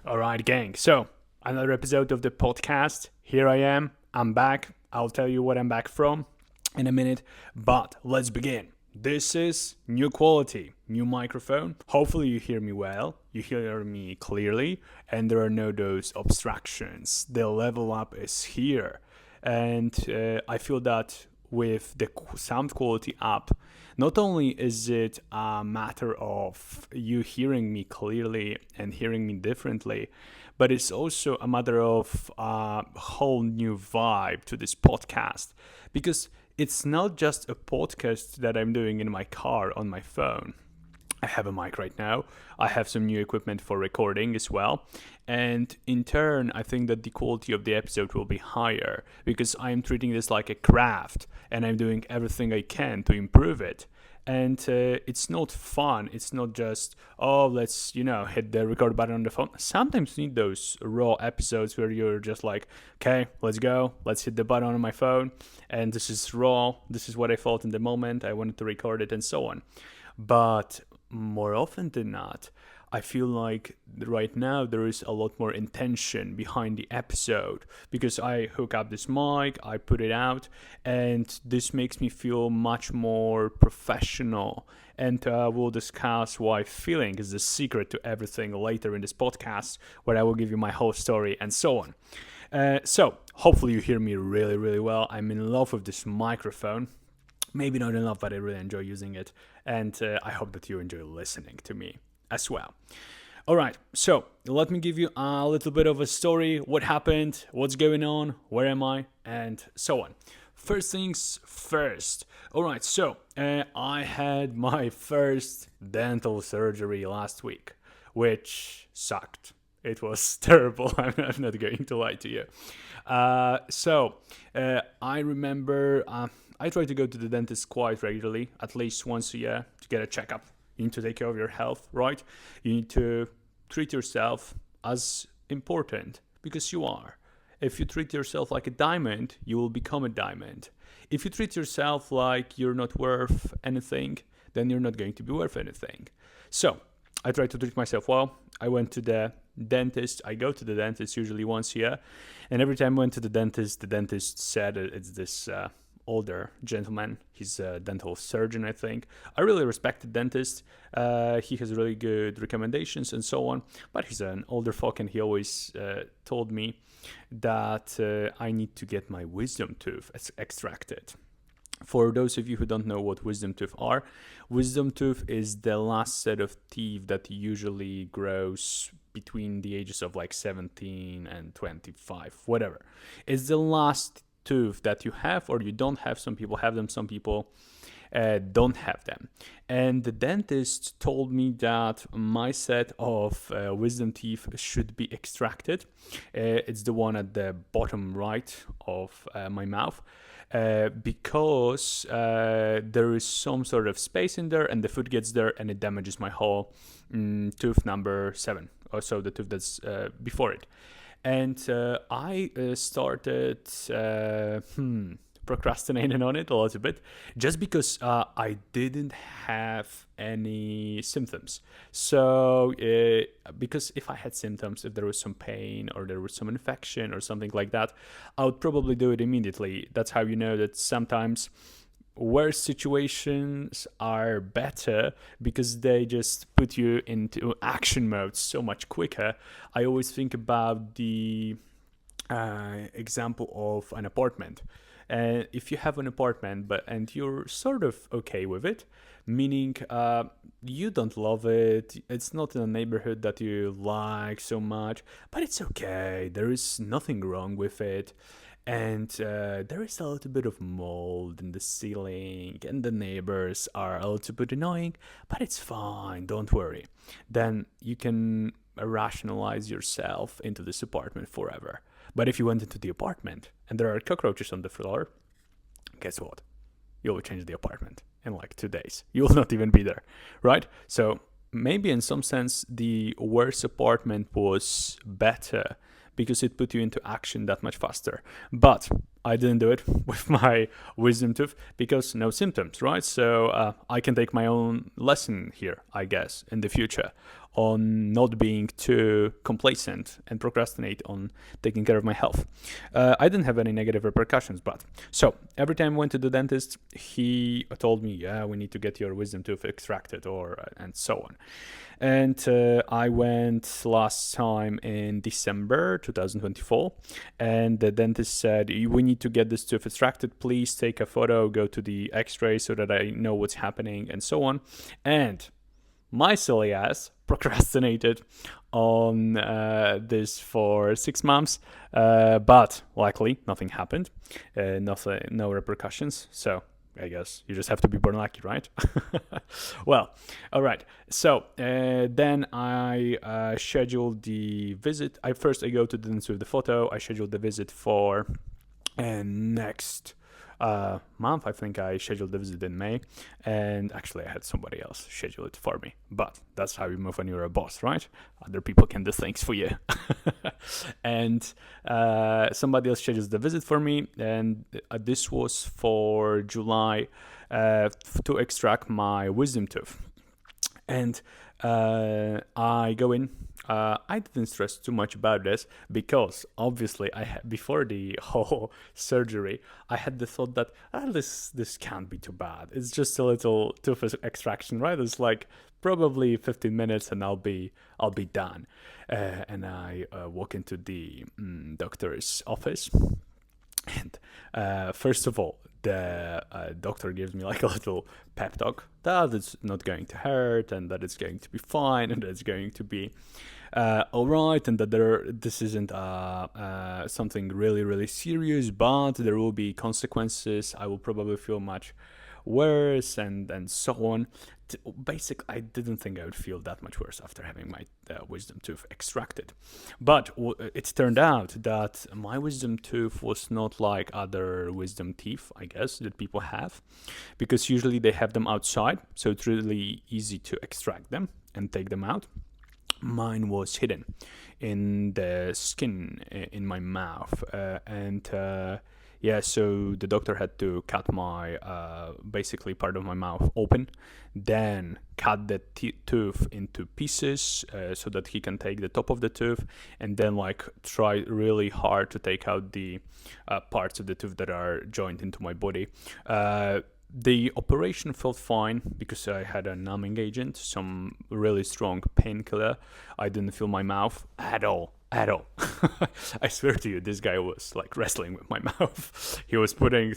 All right, gang. So, another episode of the podcast. Here I am. I'm back. I'll tell you what I'm back from in a minute. But let's begin. This is new quality, new microphone. Hopefully, you hear me well. You hear me clearly, and there are no those obstructions. The level up is here. And I feel that with the sound quality up, not only is it a matter of you hearing me clearly and hearing me differently, but it's also a matter of a whole new vibe to this podcast, because it's not just a podcast that I'm doing in my car on my phone. I have a mic right now. I have some new equipment for recording as well. And in turn, I think that the quality of the episode will be higher because I am treating this like a craft and I'm doing everything I can to improve it. And it's not fun. It's not just, oh, let's, hit the record button on the phone. Sometimes you need those raw episodes where you're just like, okay, let's go. Let's hit the button on my phone. And this is raw. This is what I felt in the moment. I wanted to record it and so on. But more often than not, I feel like right now there is a lot more intention behind the episode because I hook up this mic, I put it out, and this makes me feel much more professional. And we'll discuss why feeling is the secret to everything later in this podcast, where I will give you my whole story and so on. So hopefully you hear me really, really well. I'm in love with this microphone. Maybe not in love, but I really enjoy using it. And I hope that you enjoy listening to me as well. All right, so let me give you a little bit of a story. What happened? What's going on? Where am I? And so on. First things first. All right, so I had my first dental surgery last week, which sucked. It was terrible. I'm not going to lie to you. So I remember I try to go to the dentist quite regularly, at least once a year, to get a checkup. You need to take care of your health, right? You need to treat yourself as important because you are. If you treat yourself like a diamond, you will become a diamond. If you treat yourself like you're not worth anything, then you're not going to be worth anything. So I try to treat myself well. I went to the dentist. I go to the dentist usually once a year. And every time I went to the dentist said it's this older gentleman. He's a dental surgeon, I think. I really respect the dentist. He has really good recommendations and so on. But he's an older folk, and he always told me that I need to get my wisdom tooth extracted. For those of you who don't know what wisdom tooth are, wisdom tooth is the last set of teeth that usually grows between the ages of like 17 and 25, whatever. It's the last tooth that you have or you don't have. Some people have them, some people don't have them. And the dentist told me that my set of wisdom teeth should be extracted. It's the one at the bottom right of my mouth. Because there is some sort of space in there and the food gets there and it damages my whole tooth number 7, or so the tooth that's before it. And I started procrastinating on it a little bit just because I didn't have any symptoms. So because if I had symptoms, if there was some pain or there was some infection or something like that, I would probably do it immediately. That's how you know that sometimes worse situations are better because they just put you into action mode so much quicker. I always think about the example of an apartment. If you have an apartment and you're sort of okay with it, meaning you don't love it, it's not in a neighborhood that you like so much, but it's okay, there is nothing wrong with it. And there is a little bit of mold in the ceiling and the neighbors are a little bit annoying, but it's fine, don't worry. Then you can rationalize yourself into this apartment forever. But if you went into the apartment and there are cockroaches on the floor, guess what? You will change the apartment in like 2 days. You will not even be there, right? So maybe in some sense the worse apartment was better because it put you into action that much faster. But I didn't do it with my wisdom tooth because no symptoms, right? So I can take my own lesson here, I guess, in the future. on not being too complacent and procrastinate on taking care of my health. I didn't have any negative repercussions, but so every time I went to the dentist, he told me, yeah, we need to get your wisdom tooth extracted, or and so on. And I went last time in December 2024, and the dentist said, we need to get this tooth extracted. Please take a photo, go to the x-ray so that I know what's happening, and so on. And my silly ass procrastinated on this for 6 months, but luckily nothing happened, no repercussions. So I guess you just have to be born lucky, right? Well, all right. So then I scheduled the visit. I go to the dentist with the photo. I scheduled the visit for next month. I think I scheduled the visit in May, and actually I had somebody else schedule it for me. But that's how you move when you're a boss, right? Other people can do things for you. And somebody else schedules the visit for me, and this was for July to extract my wisdom tooth. And I go in. I didn't stress too much about this because obviously before the whole surgery, I had the thought that this can't be too bad. It's just a little tooth extraction, right? It's like probably 15 minutes and I'll be done. And I walk into the doctor's office, and first of all, the doctor gives me like a little pep talk that it's not going to hurt and that it's going to be fine and that it's going to be all right, and that this isn't something really, really serious, but there will be consequences. I will probably feel much worse and so on. Basically, I didn't think I would feel that much worse after having my wisdom tooth extracted. But it turned out that my wisdom tooth was not like other wisdom teeth, I guess, that people have, because usually they have them outside, so it's really easy to extract them and take them out. Mine was hidden in the skin in my mouth, so the doctor had to cut my basically part of my mouth open, then cut the tooth into pieces so that he can take the top of the tooth, and then like try really hard to take out the parts of the tooth that are joined into my body. The operation felt fine because I had a numbing agent, some really strong painkiller. I didn't feel my mouth at all. I swear to you, this guy was like wrestling with my mouth. He was putting,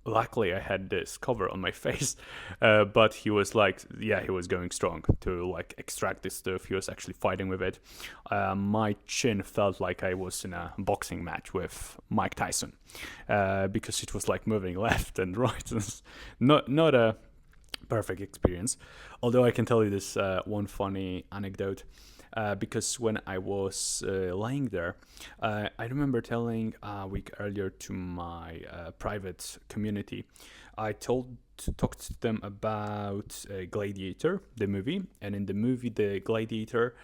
luckily I had this cover on my face, but he was like, he was going strong to like extract this stuff. He was actually fighting with it. My chin felt like I was in a boxing match with Mike Tyson, because it was like moving left and right. Not a perfect experience. Although I can tell you this one funny anecdote. Because when I was lying there, I remember telling a week earlier to my private community, I talked to them about Gladiator, the movie, and in the movie The Gladiator,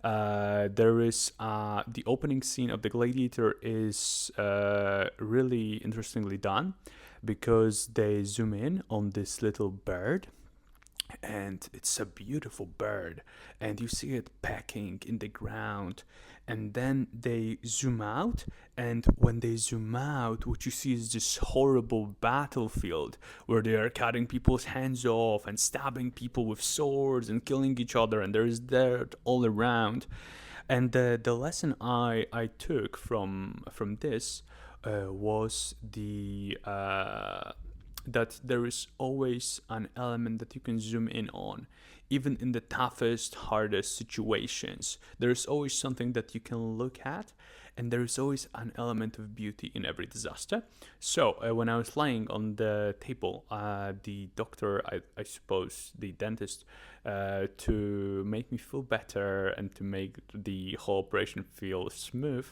there is the opening scene of The Gladiator is really interestingly done, because they zoom in on this little bird. And it's a beautiful bird, and you see it pecking in the ground, and then they zoom out, and when they zoom out, what you see is this horrible battlefield where they are cutting people's hands off and stabbing people with swords and killing each other, and there's dirt all around. And the lesson I took from this was that there is always an element that you can zoom in on. Even in the toughest, hardest situations, there's always something that you can look at, and there's always an element of beauty in every disaster. So when I was lying on the table, the doctor, I suppose the dentist, to make me feel better and to make the whole operation feel smooth,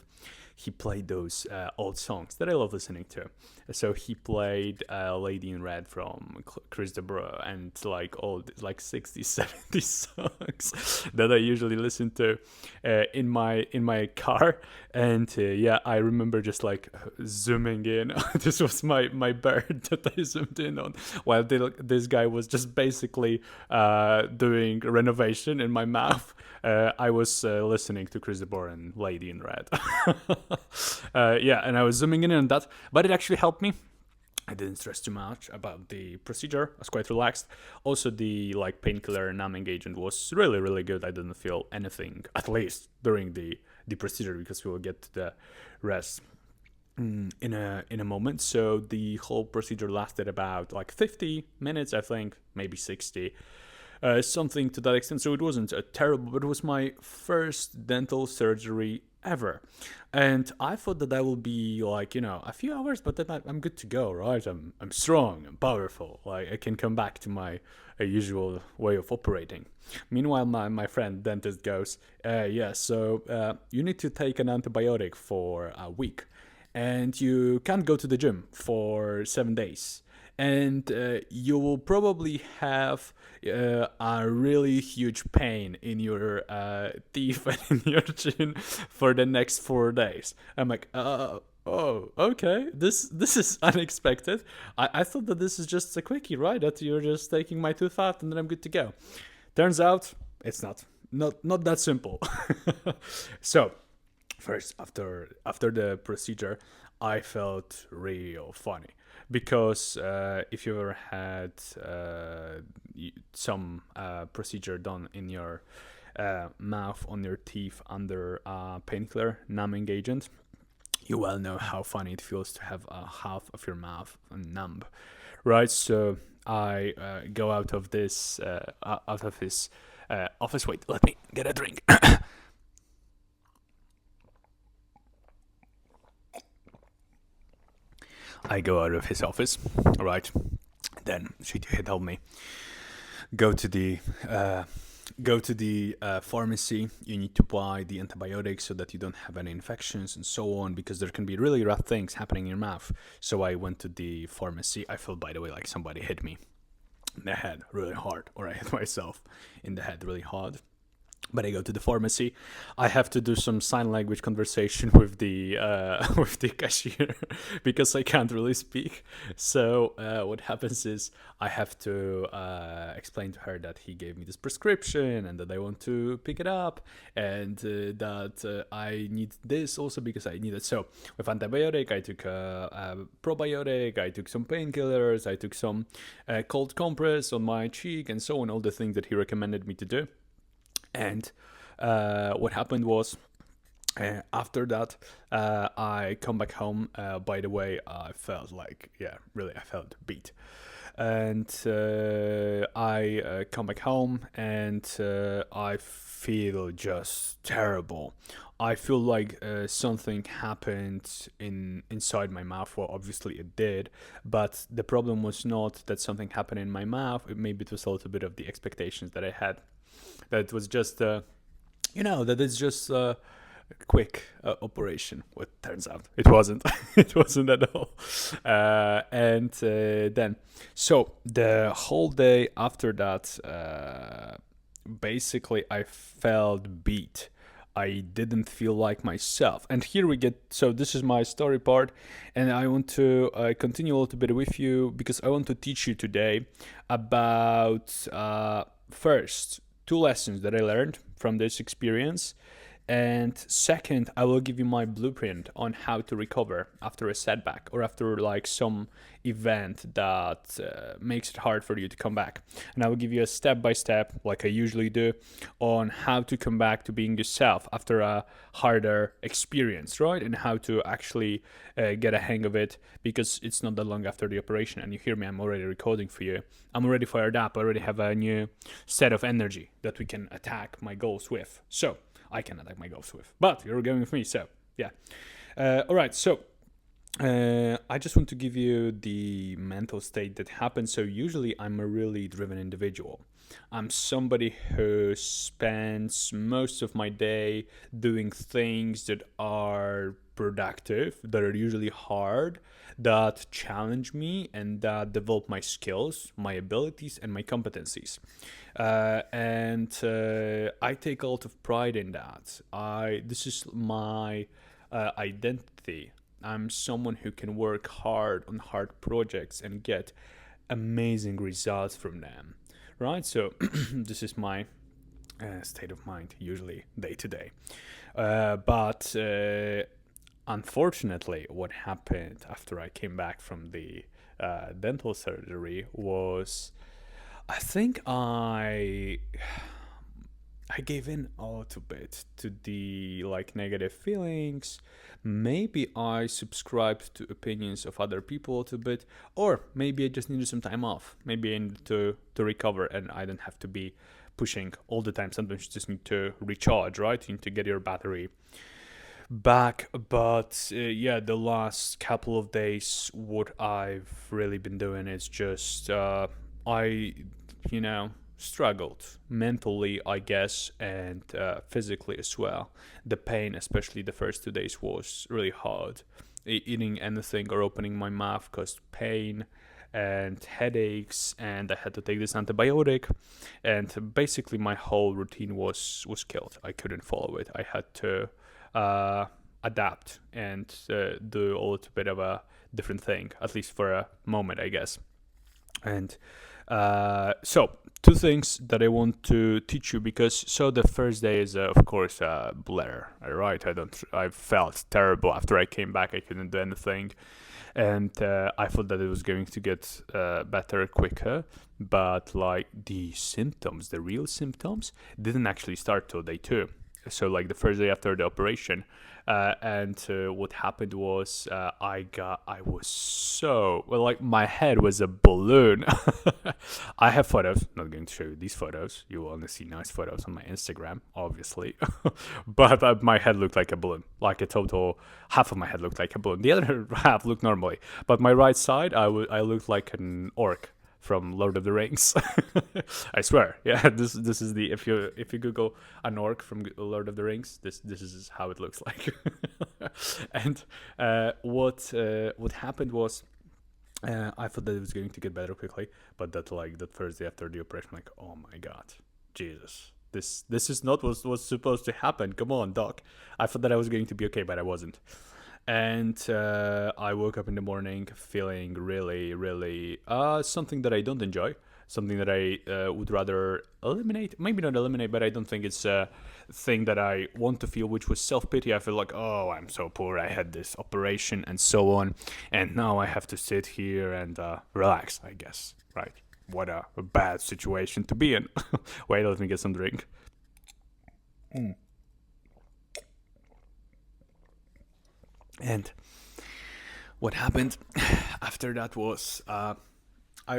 he played those old songs that I love listening to. So he played Lady in Red from Chris Debra, and like old, like 60s, 70s songs that I usually listen to in my car. And And yeah, I remember just like zooming in. This was my bird that I zoomed in on, while this guy was just basically doing renovation in my mouth. I was listening to Chris DeBoer and Lady in Red. Yeah, and I was zooming in on that, but it actually helped me. I didn't stress too much about the procedure. I was quite relaxed. Also, the like painkiller numbing agent was really, really good. I didn't feel anything, at least during the procedure, because we will get to the rest in a moment. So the whole procedure lasted about like 50 minutes, I think, maybe 60. Something to that extent. So it wasn't terrible, but it was my first dental surgery ever. And I thought that will be like, a few hours, but then I'm good to go, right? I'm strong, I'm powerful. Like I can come back to my usual way of operating. Meanwhile, my friend dentist goes, yeah, so you need to take an antibiotic for a week, and you can't go to the gym for 7 days. And you will probably have a really huge pain in your teeth and in your chin for the next 4 days. I'm like, oh, okay. This is unexpected. I thought that this is just a quickie, right? That you're just taking my tooth out and then I'm good to go. Turns out it's not that simple. So first, after the procedure, I felt real funny, because if you ever had some procedure done in your mouth, on your teeth, under painkiller numbing agent, you well know how funny it feels to have half of your mouth numb, right? So I go out of this office. Wait, let me get a drink. I go out of his office, right? Then she told me, go to the pharmacy. You need to buy the antibiotics so that you don't have any infections and so on, because there can be really rough things happening in your mouth. So I went to the pharmacy. I felt, by the way, like somebody hit me in the head really hard, or I hit myself in the head really hard. But I go to the pharmacy. I have to do some sign language conversation with the with the cashier because I can't really speak. So what happens is I have to explain to her that he gave me this prescription and that I want to pick it up, and that I need this also because I need it. So with antibiotic, I took a probiotic, I took some painkillers, I took some cold compress on my cheek, and so on. All the things that he recommended me to do. And what happened was, after that, I come back home. By the way, I felt like, I felt beat. And I come back home, and I feel just terrible. I feel like something happened inside my mouth. Well, obviously it did, but the problem was not that something happened in my mouth. Maybe it was a little bit of the expectations that I had. That was just, that it's just a quick operation. What turns out it wasn't. It wasn't at all. And then, so the whole day after that, basically I felt beat. I didn't feel like myself. And here we get, so this is my story part, and I want to continue a little bit with you, because I want to teach you today about first, 2 lessons that I learned from this experience. And second, I will give you my blueprint on how to recover after a setback, or after like some event that makes it hard for you to come back. And I will give you a step-by-step, like I usually do, on how to come back to being yourself after a harder experience, right? And how to actually get a hang of it, because it's not that long after the operation. And you hear me, I'm already recording for you. I'm already fired up. I already have a new set of energy that we can attack my goals with. So I can attack my goals with, but you're going with me, so yeah. All right, so I just want to give you the mental state that happens. So usually I'm a really driven individual. I'm somebody who spends most of my day doing things that are productive, that are usually hard, that challenge me, and that develop my skills, my abilities, and my competencies. And I take a lot of pride in that. This is my identity. I'm someone who can work hard on hard projects and get amazing results from them, right? So this is my state of mind, usually day to day. But unfortunately, what happened after I came back from the dental surgery was, I think I gave in a little bit to the like negative feelings. Maybe I subscribed to opinions of other people a little bit, or maybe I just needed some time off. Maybe I needed to recover, and I don't have to be pushing all the time. Sometimes you just need to recharge, right? You need to get your battery back. But yeah, the last couple of days, what I've really been doing is just I, you know, struggled mentally, I guess, and physically as well. The pain, especially the first 2 days, was really hard. Eating anything or opening my mouth caused pain and headaches, and I had to take this antibiotic, and basically my whole routine was killed. I couldn't follow it. I had to adapt and do a little bit of a different thing, at least for a moment, I guess. And so two things that I want to teach you, because so the first day is of course a blur, right? I felt terrible after I came back. I couldn't do anything, and I thought that it was going to get better quicker, but like the symptoms, the real symptoms, didn't actually start till day 2. So like the first day after the operation, and what happened was I was so, well, like my head was a balloon. I have photos, not going to show you these photos. You will only see nice photos on my Instagram, obviously. But my head looked like a balloon, like a total, half of my head looked like a balloon. The other half looked normally, but my right side, I looked like an orc from Lord of the Rings. I swear. Yeah, this is the, if you Google an orc from Lord of the Rings, this is how it looks like. And what happened was, I thought that it was going to get better quickly, but that first day after the operation, like, oh my god, Jesus, this is not what was supposed to happen. Come on, doc. I thought that I was going to be okay, but I wasn't. And I woke up in the morning feeling really, really something that I don't enjoy, something that I would rather eliminate. Maybe not eliminate, but I don't think it's a thing that I want to feel, which was self-pity. I feel like, oh, I'm so poor. I had this operation and so on, and now I have to sit here and relax, I guess, right? What a bad situation to be in. Wait, let me get some drink. And what happened after that was, I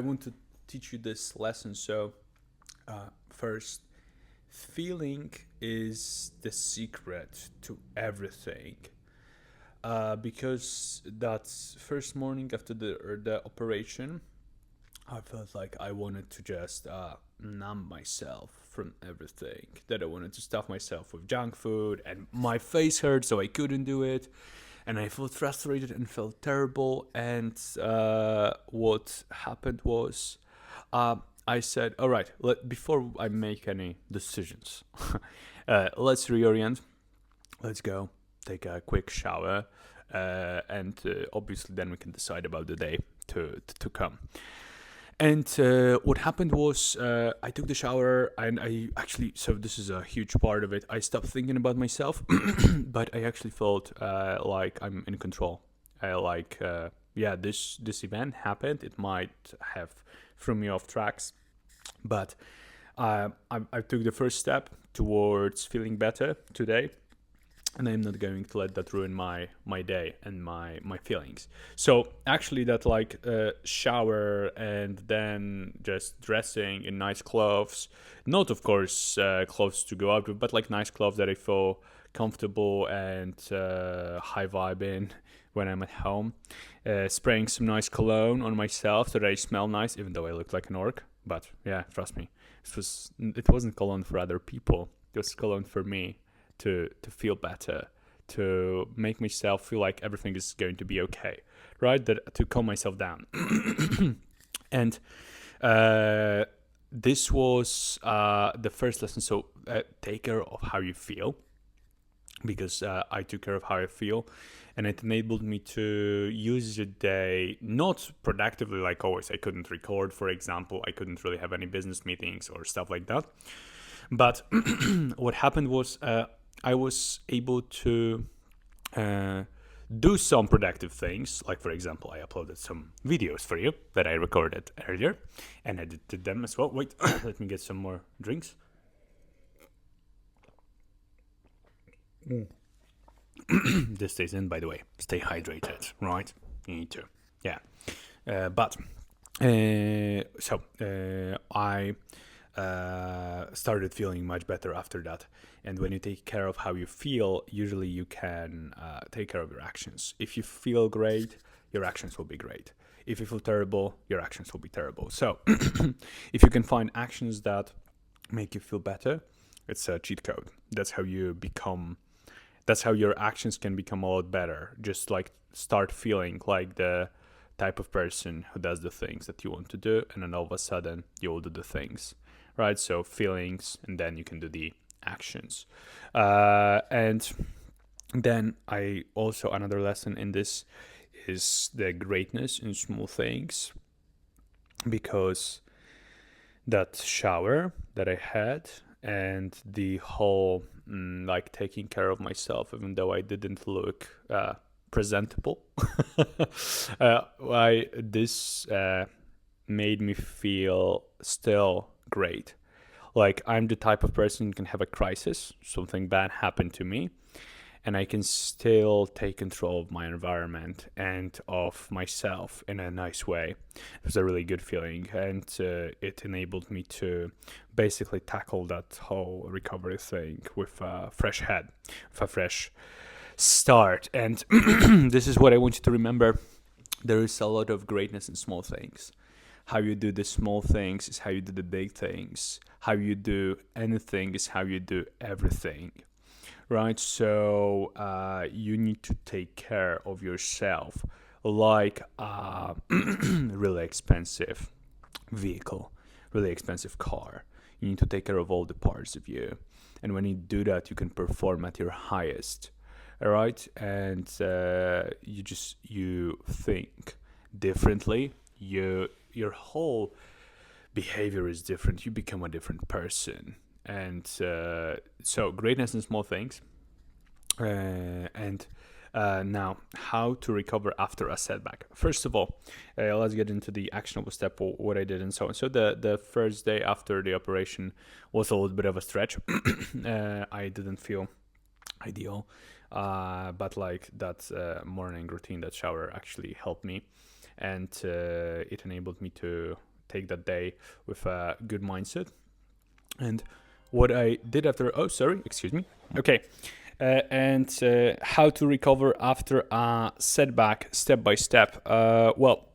want to teach you this lesson. So first, feeling is the secret to everything. Because that first morning after the operation, I felt like I wanted to just numb myself from everything. That I wanted to stuff myself with junk food, and my face hurt, so I couldn't do it. And I felt frustrated and felt terrible. And what happened was, I said, all right, before I make any decisions, let's reorient. Let's go take a quick shower. And obviously then we can decide about the day to come. And what happened was, I took the shower, and I actually, so this is a huge part of it, I stopped thinking about myself, but I actually felt like I'm in control. This event happened. It might have thrown me off tracks, but I took the first step towards feeling better today. And I'm not going to let that ruin my day and my feelings. So actually that shower and then just dressing in nice clothes, not of course clothes to go out with, but like nice clothes that I feel comfortable and high vibe in when I'm at home. Spraying some nice cologne on myself so that I smell nice, even though I look like an orc. But yeah, trust me, it wasn't cologne for other people. It was cologne for me. To feel better, to make myself feel like everything is going to be okay, right? To calm myself down. And this was the first lesson. So take care of how you feel. because I took care of how I feel, and it enabled me to use the day not productively like always. I couldn't record, for example. I couldn't really have any business meetings or stuff like that. But what happened was I was able to do some productive things. Like, for example, I uploaded some videos for you that I recorded earlier and edited them as well. Wait, let me get some more drinks. This stays in, by the way. Stay hydrated, right? You need to. Yeah. I started feeling much better after that. And when you take care of how you feel, usually you can take care of your actions. If you feel great, your actions will be great. If you feel terrible, your actions will be terrible. So if you can find actions that make you feel better, it's a cheat code. That's how your actions can become a lot better. Just like start feeling like the type of person who does the things that you want to do, and then all of a sudden you will do the things, right? So feelings, and then you can do the actions. And then another lesson in this is the greatness in small things, because that shower that I had and the whole like taking care of myself, even though I didn't look presentable, this made me feel still great. Like, I'm the type of person who can have a crisis, something bad happened to me, and I can still take control of my environment and of myself in a nice way. It was a really good feeling, and it enabled me to basically tackle that whole recovery thing with a fresh head, with a fresh start. And this is what I want you to remember. There is a lot of greatness in small things. How you do the small things is how you do the big things. How you do anything is how you do everything. Right? So you need to take care of yourself like a really expensive vehicle, really expensive car. You need to take care of all the parts of you. And when you do that, you can perform at your highest. All right? And you think differently. Your whole behavior is different. You become a different person. And so greatness in small things. Now, how to recover after a setback. First of all, let's get into the actionable step, what I did and so on. So the first day after the operation was a little bit of a stretch. I didn't feel ideal, but like that morning routine, that shower actually helped me, and it enabled me to take that day with a good mindset. And what I did after, okay, how to recover after a setback, step by step. Well,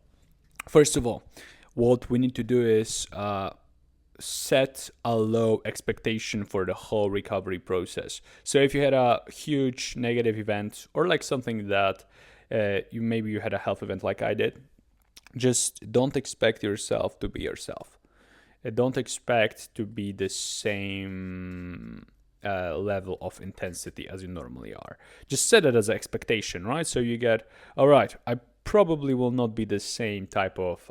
first of all, what we need to do is set a low expectation for the whole recovery process. So if you had a huge negative event, or like something that you had a health event like I did, just don't expect yourself to be yourself. Don't expect to be the same level of intensity as you normally are. Just set it as an expectation, right? So you get, all right, I probably will not be the same type of,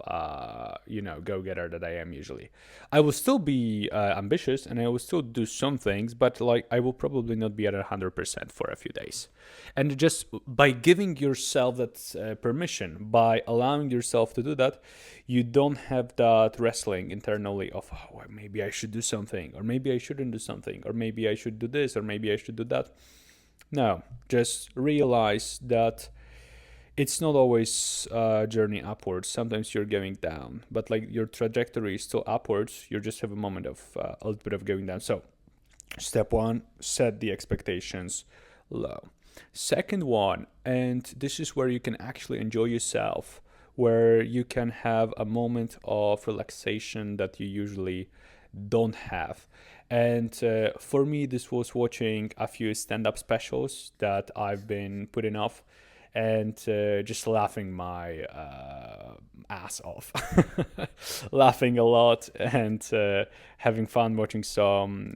go-getter that I am usually. I will still be ambitious, and I will still do some things, but like I will probably not be at 100% for a few days. And just by giving yourself that permission, by allowing yourself to do that, you don't have that wrestling internally of, oh, maybe I should do something, or maybe I shouldn't do something, or maybe I should do this, or maybe I should do that. No, just realize that it's not always a journey upwards. Sometimes you're going down, but like your trajectory is still upwards. You just have a moment of a little bit of going down. So step one, set the expectations low. Second one, and this is where you can actually enjoy yourself, where you can have a moment of relaxation that you usually don't have. And for me, this was watching a few stand-up specials that I've been putting off. and just laughing my ass off, laughing a lot, and having fun watching some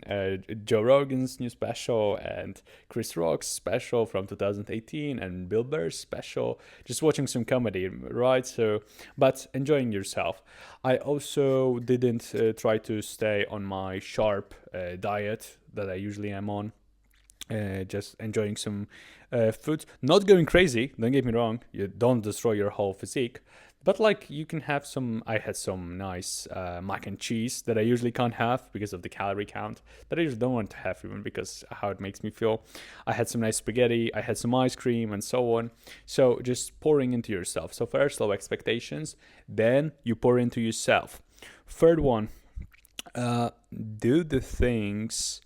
Joe Rogan's new special and Chris Rock's special from 2018 and Bill Burr's special, just watching some comedy, right? So, but enjoying yourself. I also didn't try to stay on my sharp diet that I usually am on. Just enjoying some food, not going crazy. Don't get me wrong. You don't destroy your whole physique, but like you can have some. I had some nice mac and cheese that I usually can't have because of the calorie count. That I usually don't want to have even because how it makes me feel. I had some nice spaghetti. I had some ice cream and so on. So just pouring into yourself. So first low expectations, then you pour into yourself. Third one, do the things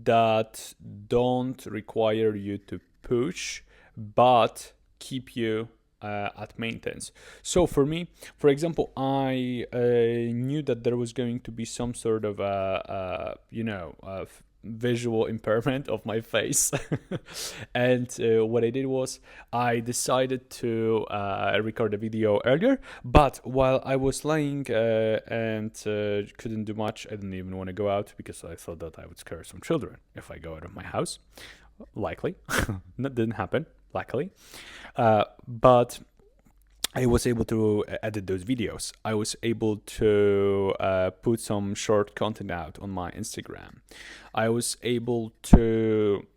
that don't require you to push but keep you at maintenance. So for me, for example, I knew that there was going to be some sort of visual impairment of my face. And what I did was I decided to record a video earlier, but while I was lying and couldn't do much, I didn't even want to go out because I thought that I would scare some children if I go out of my house. Likely. That didn't happen, luckily. But I was able to edit those videos. I was able to put some short content out on my Instagram. I was able to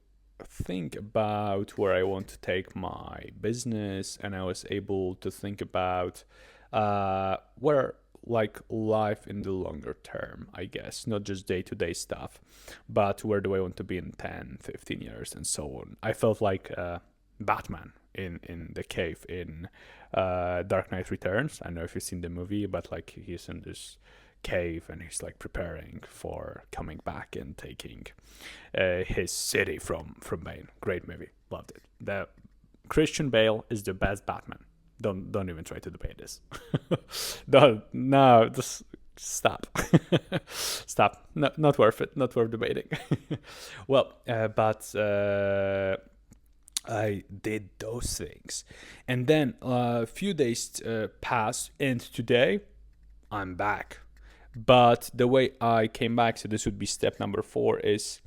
think about where I want to take my business, and I was able to think about where like life in the longer term, I guess, not just day-to-day stuff, but where do I want to be in 10, 15 years and so on. I felt like Batman in the cave in Dark Knight Returns. I don't know if you've seen the movie, but like he's in this cave and he's like preparing for coming back and taking his city from Bane. Great movie, loved it. The Christian Bale is the best Batman. Don't even try to debate this. No, just stop. Stop. No, not worth it. Not worth debating. Well, but I did those things, and then a few days passed, and today I'm back. But the way I came back, so this would be step number 4, is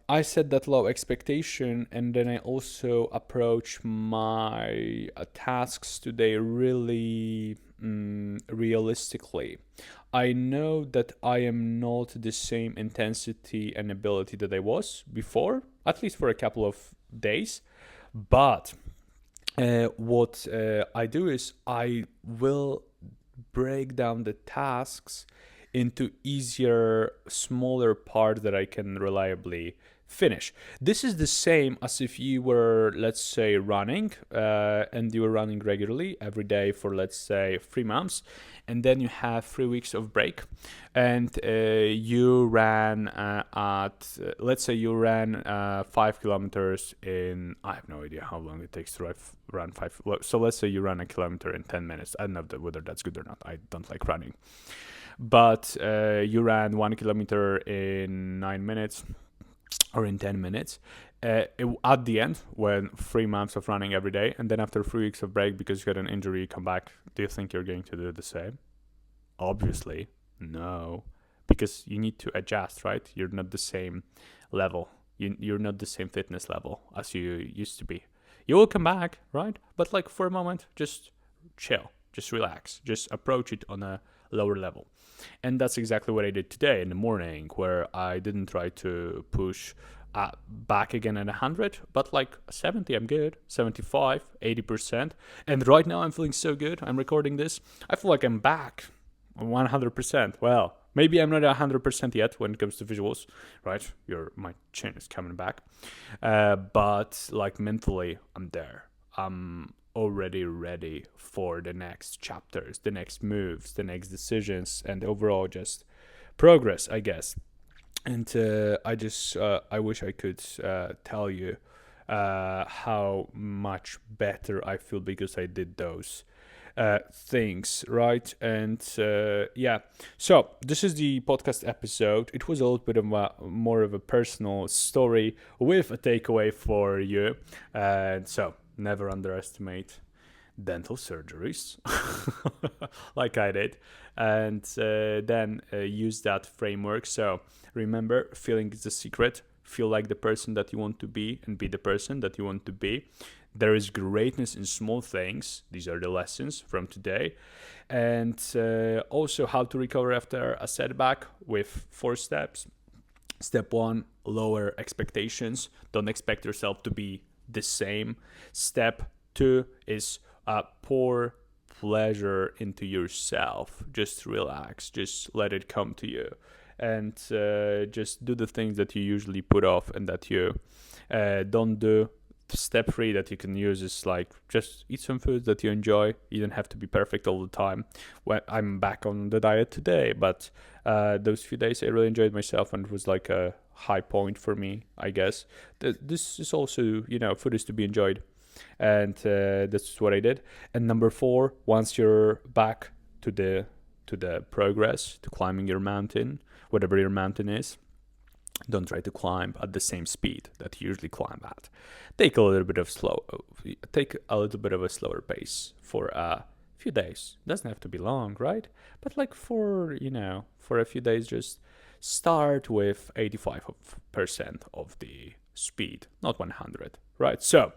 I set that low expectation, and then I also approach my tasks today really realistically. I know that I am not the same intensity and ability that I was before, at least for a couple of days. But what I do is I will break down the tasks into easier, smaller part that I can reliably finish. This is the same as if you were, let's say, running and you were running regularly every day for, let's say, 3 months, and then you have 3 weeks of break, and you ran let's say you ran 5 kilometers in, I have no idea how long it takes to run 5, so let's say you run a kilometer in 10 minutes. I don't know whether that's good or not. I don't like running. But you ran 1 kilometer in 9 minutes or in 10 minutes at the end, when 3 months of running every day, and then after 3 weeks of break because you had an injury, you come back. Do you think you're going to do the same? Obviously, no, because you need to adjust, right? You're not the same level. You're not the same fitness level as you used to be. You will come back, right? But like for a moment, just chill, just relax, just approach it on a lower level. And that's exactly what I did today in the morning, where I didn't try to push back again at 100, but like 70, I'm good, 75, 80%. And right now I'm feeling so good. I'm recording this. I feel like I'm back 100%. Well, maybe I'm not 100% yet when it comes to visuals, right? My chin is coming back. But like mentally, I'm there. I'm already ready for the next chapters, the next moves, the next decisions, and overall just progress, I guess. And I wish I could tell you how much better I feel because I did those things, right? And yeah, so this is the podcast episode. It was a little bit of more of a personal story with a takeaway for you. And so never underestimate dental surgeries like I did, and then use that framework. So remember, feeling is the secret. Feel like the person that you want to be and be the person that you want to be. There is greatness in small things. These are the lessons from today. And also how to recover after a setback with 4 steps. Step 1, lower expectations. Don't expect yourself to be the same. Step 2 is pour pleasure into yourself. Just relax. Just let it come to you. And just do the things that you usually put off and that you don't do. Step 3 that you can use is like just eat some food that you enjoy. You don't have to be perfect all the time. Well, I'm back on the diet today, but those few days I really enjoyed myself, and it was like a high point for me, I guess. This is also, food is to be enjoyed, and that's what I did. And number 4, once you're back to the progress, to climbing your mountain, whatever your mountain is, don't try to climb at the same speed that you usually climb at. Take a little bit of a slower pace for a few days. Doesn't have to be long, right? But like for a few days, just start with 85% of the speed, not 100, right? So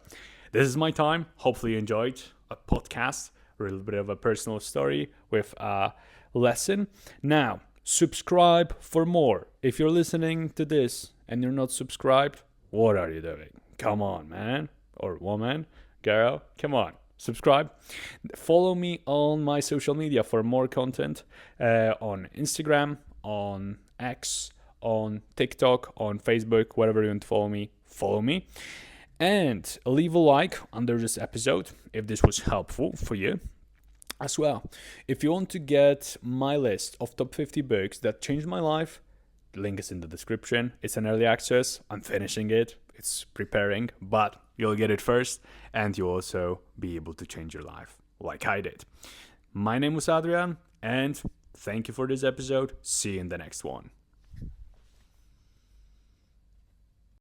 this is my time. Hopefully you enjoyed a podcast, a little bit of a personal story with a lesson. Now, subscribe for more. If you're listening to this and you're not subscribed, what are you doing? Come on, man or woman, girl, come on, subscribe. Follow me on my social media for more content on Instagram, on X, on TikTok, on Facebook, wherever you want to follow me. And leave a like under this episode if this was helpful for you. As well, if you want to get my list of top 50 books that changed my life, the link is in the description. It's an early access. I'm finishing it. It's preparing, but you'll get it first, and you'll also be able to change your life like I did. My name was Adrian, and thank you for this episode. See you in the next one.